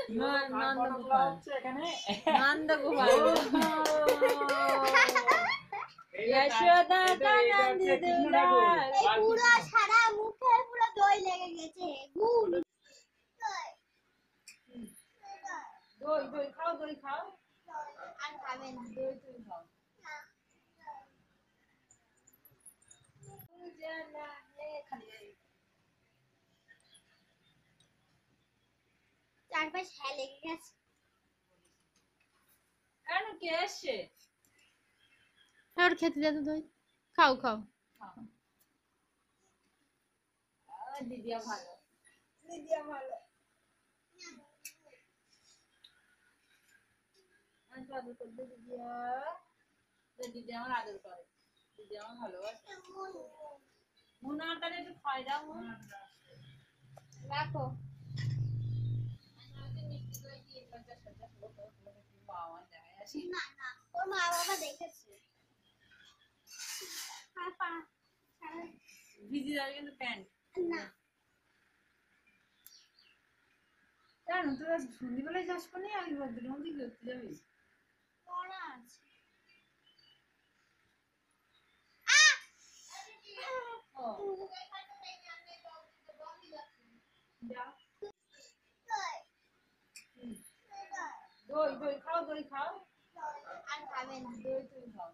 নন্দগোপাল এখানে নন্দগোপাল যশোদা কানন্দি দুলাল পুরো সারা মুখে পুরো দই লেগে গেছে গুড় দই দই খাও দই খাও আর খাবেন দই তুমি খাও চারপাশ হ্যাঁ লেগে গেছে কেন কে এসছে আর খেতে দে তো দই খাও খাও দিদিয়া ভালো দিদিয়া ভালো আদর করবে দিদিয়া দিদি আমার আদর করে দিদি আমার ভালোবাসে মুনাটা একটু খাই দাও রাখো পাওয়া যায় আসি না না ওর মা বাবা দেখেছে ভিজি যাবে কিন্তু প্যান্ট না কেন তোরা সন্ধ্যেবেলায় চাষ করনি আমি রোদ্রের মধ্যে করতে যাবি পড়া আছে দই দই খাও দই খাও আর খাবেন দই তুমি খাও